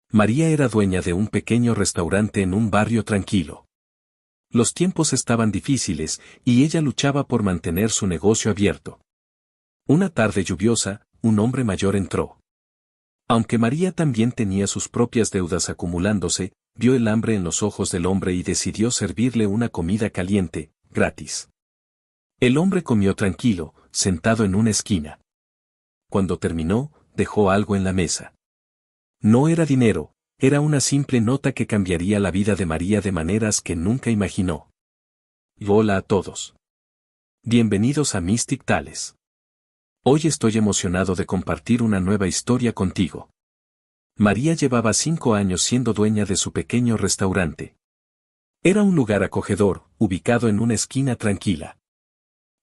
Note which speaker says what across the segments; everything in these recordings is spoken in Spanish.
Speaker 1: María era dueña de un pequeño restaurante en un barrio tranquilo. Los tiempos estaban difíciles y ella luchaba por mantener su negocio abierto. Una tarde lluviosa, un hombre mayor entró. Aunque María también tenía sus propias deudas acumulándose, vio el hambre en los ojos del hombre y decidió servirle una comida caliente, gratis. El hombre comió tranquilo, sentado en una esquina. Cuando terminó, dejó algo en la mesa. No era dinero, era una simple nota que cambiaría la vida de María de maneras que nunca imaginó. Hola a todos. Bienvenidos a Mystic Tales. Hoy estoy emocionado de compartir una nueva historia contigo. María llevaba 5 años siendo dueña de su pequeño restaurante. Era un lugar acogedor, ubicado en una esquina tranquila.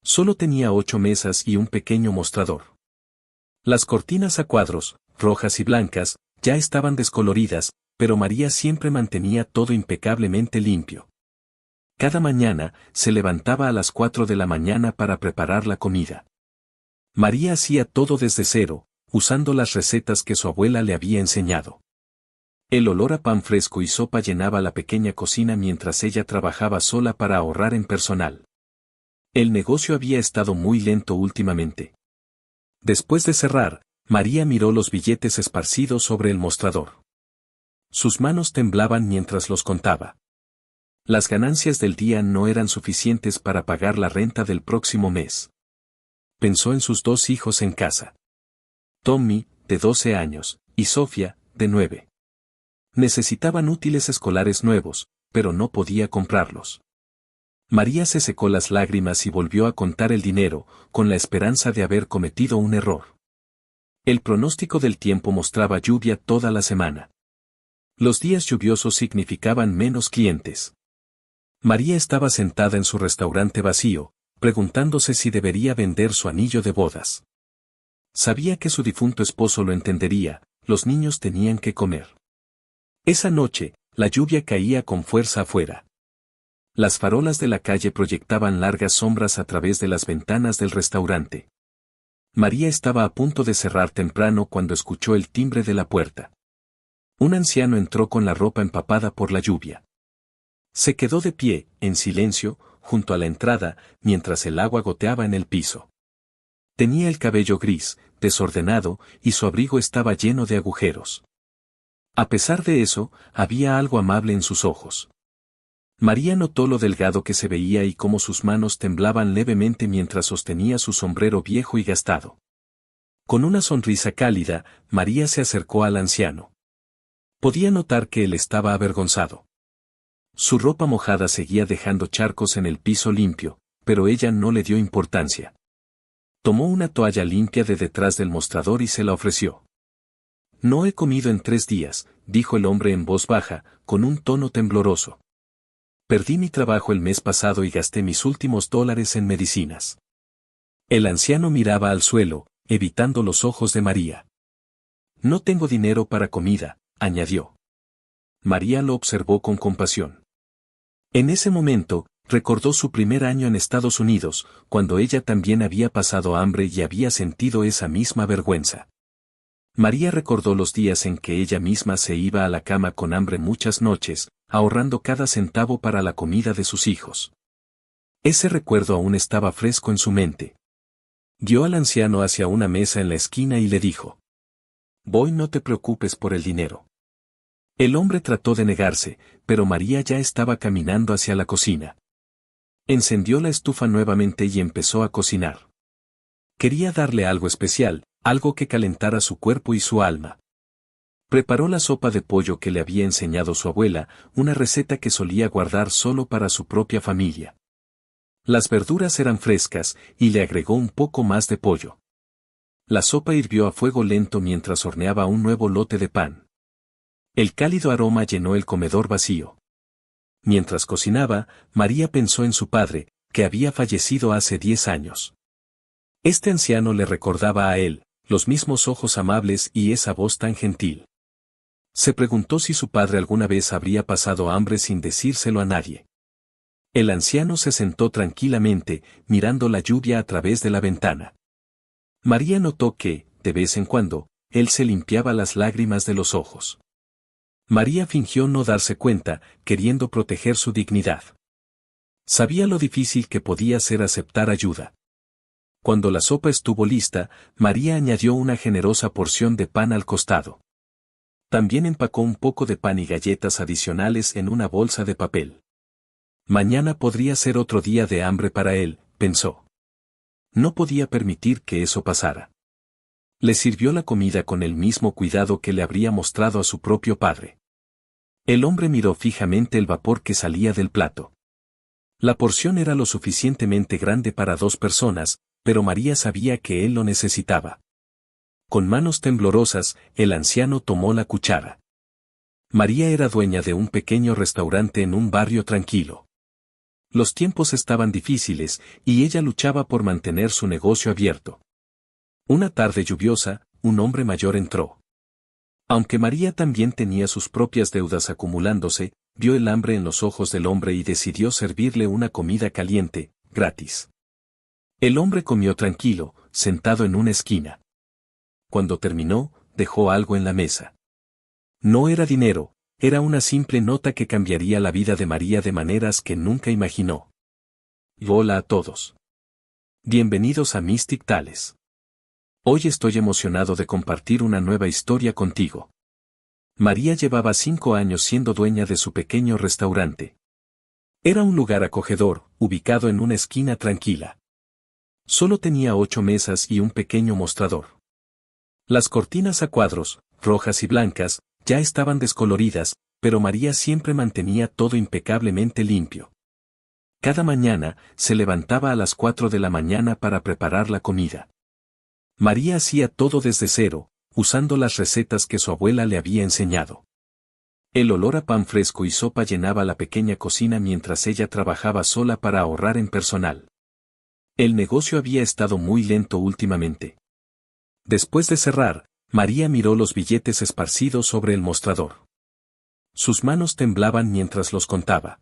Speaker 1: Solo tenía 8 mesas y un pequeño mostrador. Las cortinas a cuadros, rojas y blancas, ya estaban descoloridas, pero María siempre mantenía todo impecablemente limpio. Cada mañana, se levantaba a las 4 de la mañana para preparar la comida. María hacía todo desde cero, usando las recetas que su abuela le había enseñado. El olor a pan fresco y sopa llenaba la pequeña cocina mientras ella trabajaba sola para ahorrar en personal. El negocio había estado muy lento últimamente. Después de cerrar, María miró los billetes esparcidos sobre el mostrador. Sus manos temblaban mientras los contaba. Las ganancias del día no eran suficientes para pagar la renta del próximo mes. Pensó en sus 2 hijos en casa. Tommy, de 12 años, y Sofía, de 9. Necesitaban útiles escolares nuevos, pero no podía comprarlos. María se secó las lágrimas y volvió a contar el dinero, con la esperanza de haber cometido un error. El pronóstico del tiempo mostraba lluvia toda la semana. Los días lluviosos significaban menos clientes. María estaba sentada en su restaurante vacío, preguntándose si debería vender su anillo de bodas. Sabía que su difunto esposo lo entendería, los niños tenían que comer. Esa noche, la lluvia caía con fuerza afuera. Las farolas de la calle proyectaban largas sombras a través de las ventanas del restaurante. María estaba a punto de cerrar temprano cuando escuchó el timbre de la puerta. Un anciano entró con la ropa empapada por la lluvia. Se quedó de pie, en silencio, junto a la entrada, mientras el agua goteaba en el piso. Tenía el cabello gris, desordenado, y su abrigo estaba lleno de agujeros. A pesar de eso, había algo amable en sus ojos. María notó lo delgado que se veía y cómo sus manos temblaban levemente mientras sostenía su sombrero viejo y gastado. Con una sonrisa cálida, María se acercó al anciano. Podía notar que él estaba avergonzado. Su ropa mojada seguía dejando charcos en el piso limpio, pero ella no le dio importancia. Tomó una toalla limpia de detrás del mostrador y se la ofreció. No he comido en 3 días, dijo el hombre en voz baja, con un tono tembloroso. Perdí mi trabajo el mes pasado y gasté mis últimos $, en medicinas. El anciano miraba al suelo, evitando los ojos de María. No tengo dinero para comida, añadió. María lo observó con compasión. En ese momento, recordó su primer año en Estados Unidos, cuando ella también había pasado hambre y había sentido esa misma vergüenza. María recordó los días en que ella misma se iba a la cama con hambre muchas noches, ahorrando cada centavo para la comida de sus hijos. Ese recuerdo aún estaba fresco en su mente. Guió al anciano hacia una mesa en la esquina y le dijo: «Voy, no te preocupes por el dinero». El hombre trató de negarse, pero María ya estaba caminando hacia la cocina. Encendió la estufa nuevamente y empezó a cocinar. Quería darle algo especial, algo que calentara su cuerpo y su alma. Preparó la sopa de pollo que le había enseñado su abuela, una receta que solía guardar solo para su propia familia. Las verduras eran frescas, y le agregó un poco más de pollo. La sopa hirvió a fuego lento mientras horneaba un nuevo lote de pan. El cálido aroma llenó el comedor vacío. Mientras cocinaba, María pensó en su padre, que había fallecido hace 10 años. Este anciano le recordaba a él, los mismos ojos amables y esa voz tan gentil. Se preguntó si su padre alguna vez habría pasado hambre sin decírselo a nadie. El anciano se sentó tranquilamente, mirando la lluvia a través de la ventana. María notó que, de vez en cuando, él se limpiaba las lágrimas de los ojos. María fingió no darse cuenta, queriendo proteger su dignidad. Sabía lo difícil que podía ser aceptar ayuda. Cuando la sopa estuvo lista, María añadió una generosa porción de pan al costado. También empacó un poco de pan y galletas adicionales en una bolsa de papel. Mañana podría ser otro día de hambre para él, pensó. No podía permitir que eso pasara. Le sirvió la comida con el mismo cuidado que le habría mostrado a su propio padre. El hombre miró fijamente el vapor que salía del plato. La porción era lo suficientemente grande para 2 personas, pero María sabía que él lo necesitaba. Con manos temblorosas, el anciano tomó la cuchara. María era dueña de un pequeño restaurante en un barrio tranquilo. Los tiempos estaban difíciles, y ella luchaba por mantener su negocio abierto. Una tarde lluviosa, un hombre mayor entró. Aunque María también tenía sus propias deudas acumulándose, vio el hambre en los ojos del hombre y decidió servirle una comida caliente, gratis. El hombre comió tranquilo, sentado en una esquina. Cuando terminó, dejó algo en la mesa. No era dinero, era una simple nota que cambiaría la vida de María de maneras que nunca imaginó. Hola a todos. Bienvenidos a Mystic Tales. Hoy estoy emocionado de compartir una nueva historia contigo. María llevaba 5 años siendo dueña de su pequeño restaurante. Era un lugar acogedor, ubicado en una esquina tranquila. Solo tenía 8 mesas y un pequeño mostrador. Las cortinas a cuadros, rojas y blancas, ya estaban descoloridas, pero María siempre mantenía todo impecablemente limpio. Cada mañana, se levantaba a las 4 de la mañana para preparar la comida. María hacía todo desde cero, usando las recetas que su abuela le había enseñado. El olor a pan fresco y sopa llenaba la pequeña cocina mientras ella trabajaba sola para ahorrar en personal. El negocio había estado muy lento últimamente. Después de cerrar, María miró los billetes esparcidos sobre el mostrador. Sus manos temblaban mientras los contaba.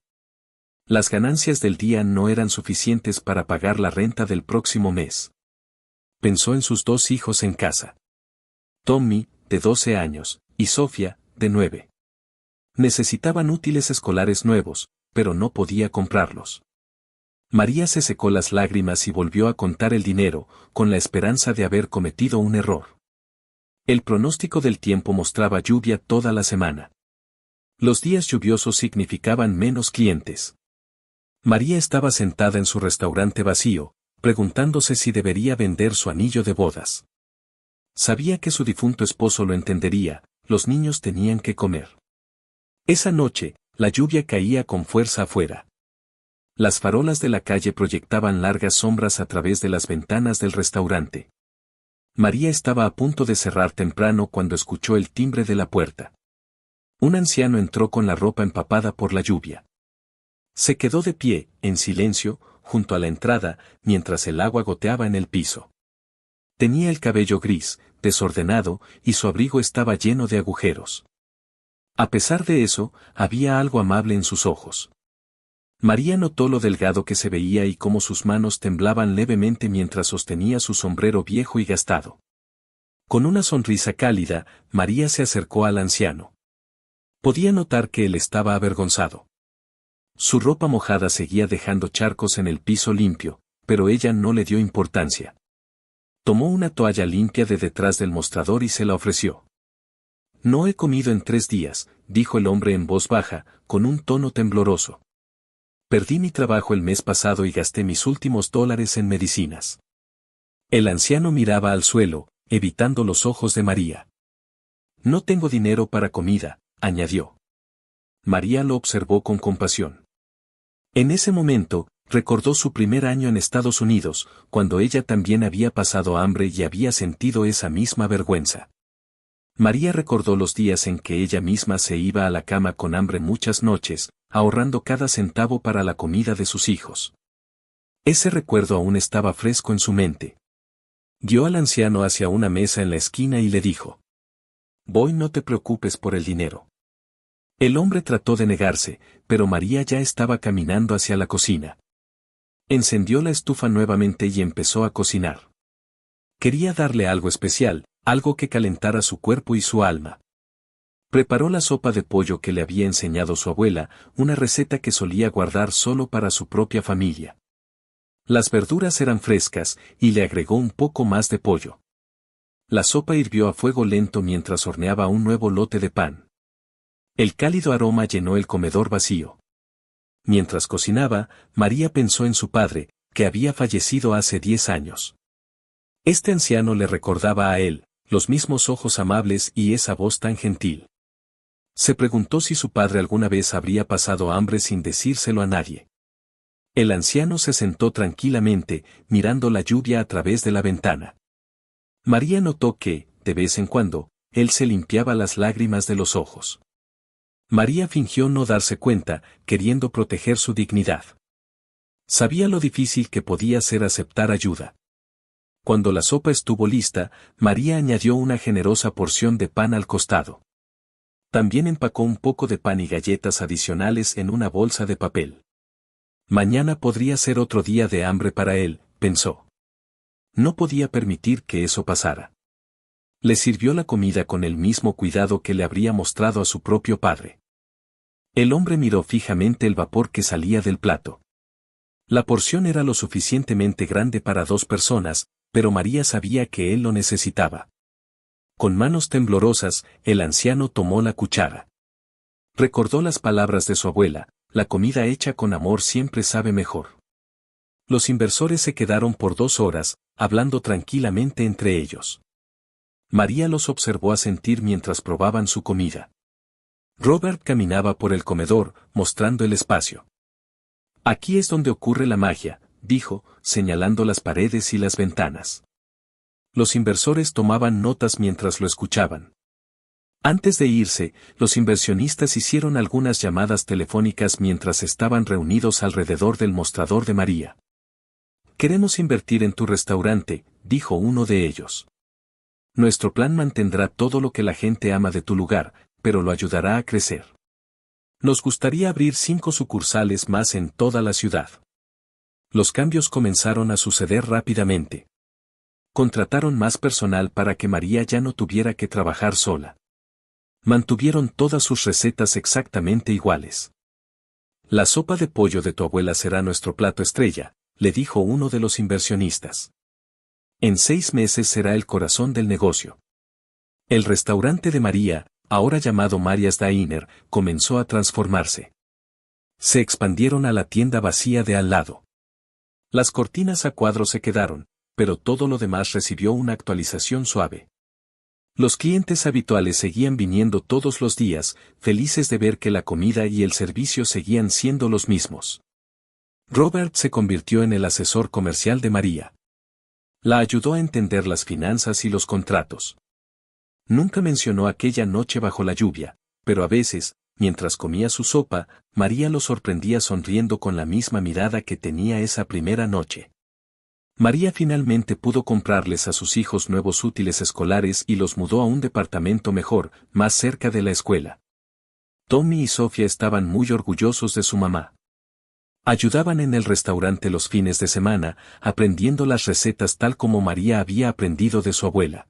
Speaker 1: Las ganancias del día no eran suficientes para pagar la renta del próximo mes. Pensó en sus 2 hijos en casa. Tommy, de 12 años, y Sofía, de 9. Necesitaban útiles escolares nuevos, pero no podía comprarlos. María se secó las lágrimas y volvió a contar el dinero, con la esperanza de haber cometido un error. El pronóstico del tiempo mostraba lluvia toda la semana. Los días lluviosos significaban menos clientes. María estaba sentada en su restaurante vacío, preguntándose si debería vender su anillo de bodas. Sabía que su difunto esposo lo entendería, los niños tenían que comer. Esa noche, la lluvia caía con fuerza afuera. Las farolas de la calle proyectaban largas sombras a través de las ventanas del restaurante. María estaba a punto de cerrar temprano cuando escuchó el timbre de la puerta. Un anciano entró con la ropa empapada por la lluvia. Se quedó de pie, en silencio, junto a la entrada, mientras el agua goteaba en el piso. Tenía el cabello gris, desordenado, y su abrigo estaba lleno de agujeros. A pesar de eso, había algo amable en sus ojos. María notó lo delgado que se veía y cómo sus manos temblaban levemente mientras sostenía su sombrero viejo y gastado. Con una sonrisa cálida, María se acercó al anciano. Podía notar que él estaba avergonzado. Su ropa mojada seguía dejando charcos en el piso limpio, pero ella no le dio importancia. Tomó una toalla limpia de detrás del mostrador y se la ofreció. No he comido en 3 días, dijo el hombre en voz baja, con un tono tembloroso. Perdí mi trabajo el mes pasado y gasté mis últimos $, en medicinas. El anciano miraba al suelo, evitando los ojos de María. No tengo dinero para comida, añadió. María lo observó con compasión. En ese momento, recordó su primer año en Estados Unidos, cuando ella también había pasado hambre y había sentido esa misma vergüenza. María recordó los días en que ella misma se iba a la cama con hambre muchas noches, ahorrando cada centavo para la comida de sus hijos. Ese recuerdo aún estaba fresco en su mente. Guió al anciano hacia una mesa en la esquina y le dijo: «Voy, no te preocupes por el dinero». El hombre trató de negarse, pero María ya estaba caminando hacia la cocina. Encendió la estufa nuevamente y empezó a cocinar. Quería darle algo especial, algo que calentara su cuerpo y su alma. Preparó la sopa de pollo que le había enseñado su abuela, una receta que solía guardar solo para su propia familia. Las verduras eran frescas, y le agregó un poco más de pollo. La sopa hirvió a fuego lento mientras horneaba un nuevo lote de pan. El cálido aroma llenó el comedor vacío. Mientras cocinaba, María pensó en su padre, que había fallecido hace 10 años. Este anciano le recordaba a él, los mismos ojos amables y esa voz tan gentil. Se preguntó si su padre alguna vez habría pasado hambre sin decírselo a nadie. El anciano se sentó tranquilamente, mirando la lluvia a través de la ventana. María notó que, de vez en cuando, él se limpiaba las lágrimas de los ojos. María fingió no darse cuenta, queriendo proteger su dignidad. Sabía lo difícil que podía ser aceptar ayuda. Cuando la sopa estuvo lista, María añadió una generosa porción de pan al costado. También empacó un poco de pan y galletas adicionales en una bolsa de papel. Mañana podría ser otro día de hambre para él, pensó. No podía permitir que eso pasara. Le sirvió la comida con el mismo cuidado que le habría mostrado a su propio padre. El hombre miró fijamente el vapor que salía del plato. La porción era lo suficientemente grande para 2 personas, pero María sabía que él lo necesitaba. Con manos temblorosas, el anciano tomó la cuchara. Recordó las palabras de su abuela, la comida hecha con amor siempre sabe mejor. Los inversores se quedaron por 2 horas, hablando tranquilamente entre ellos. María los observó asentir mientras probaban su comida. Robert caminaba por el comedor, mostrando el espacio. Aquí es donde ocurre la magia, dijo, señalando las paredes y las ventanas. Los inversores tomaban notas mientras lo escuchaban. Antes de irse, los inversionistas hicieron algunas llamadas telefónicas mientras estaban reunidos alrededor del mostrador de María. Queremos invertir en tu restaurante, dijo uno de ellos. Nuestro plan mantendrá todo lo que la gente ama de tu lugar, pero lo ayudará a crecer. Nos gustaría abrir 5 sucursales más en toda la ciudad. Los cambios comenzaron a suceder rápidamente. Contrataron más personal para que María ya no tuviera que trabajar sola. Mantuvieron todas sus recetas exactamente iguales. La sopa de pollo de tu abuela será nuestro plato estrella, le dijo uno de los inversionistas. En 6 meses será el corazón del negocio. El restaurante de María, ahora llamado Maria's Diner, comenzó a transformarse. Se expandieron a la tienda vacía de al lado. Las cortinas a cuadros se quedaron, pero todo lo demás recibió una actualización suave. Los clientes habituales seguían viniendo todos los días, felices de ver que la comida y el servicio seguían siendo los mismos. Robert se convirtió en el asesor comercial de María. La ayudó a entender las finanzas y los contratos. Nunca mencionó aquella noche bajo la lluvia, pero a veces, mientras comía su sopa, María lo sorprendía sonriendo con la misma mirada que tenía esa primera noche. María finalmente pudo comprarles a sus hijos nuevos útiles escolares y los mudó a un departamento mejor, más cerca de la escuela. Tommy y Sofía estaban muy orgullosos de su mamá. Ayudaban en el restaurante los fines de semana, aprendiendo las recetas tal como María había aprendido de su abuela.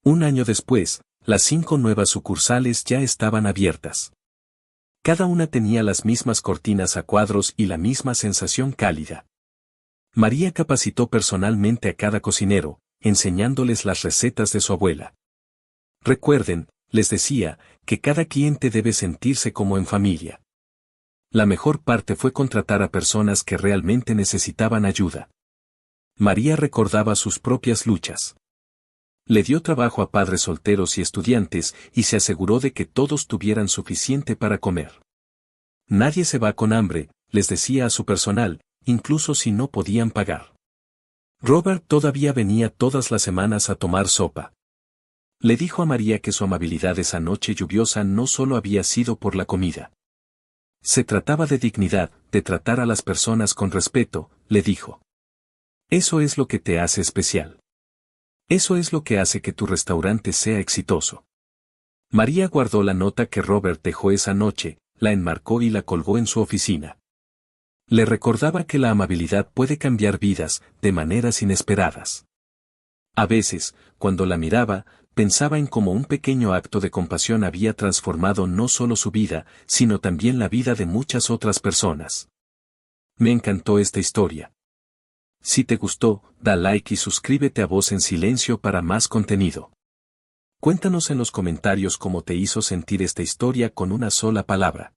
Speaker 1: Un año después, las 5 nuevas sucursales ya estaban abiertas. Cada una tenía las mismas cortinas a cuadros y la misma sensación cálida. María capacitó personalmente a cada cocinero, enseñándoles las recetas de su abuela. Recuerden, les decía, que cada cliente debe sentirse como en familia. La mejor parte fue contratar a personas que realmente necesitaban ayuda. María recordaba sus propias luchas. Le dio trabajo a padres solteros y estudiantes y se aseguró de que todos tuvieran suficiente para comer. Nadie se va con hambre, les decía a su personal, incluso si no podían pagar. Robert todavía venía todas las semanas a tomar sopa. Le dijo a María que su amabilidad esa noche lluviosa no solo había sido por la comida. Se trataba de dignidad, de tratar a las personas con respeto, le dijo. Eso es lo que te hace especial. Eso es lo que hace que tu restaurante sea exitoso. María guardó la nota que Robert dejó esa noche, la enmarcó y la colgó en su oficina. Le recordaba que la amabilidad puede cambiar vidas, de maneras inesperadas. A veces, cuando la miraba, pensaba en cómo un pequeño acto de compasión había transformado no solo su vida, sino también la vida de muchas otras personas. Me encantó esta historia. Si te gustó, da like y suscríbete a Voz en Silencio para más contenido. Cuéntanos en los comentarios cómo te hizo sentir esta historia con una sola palabra.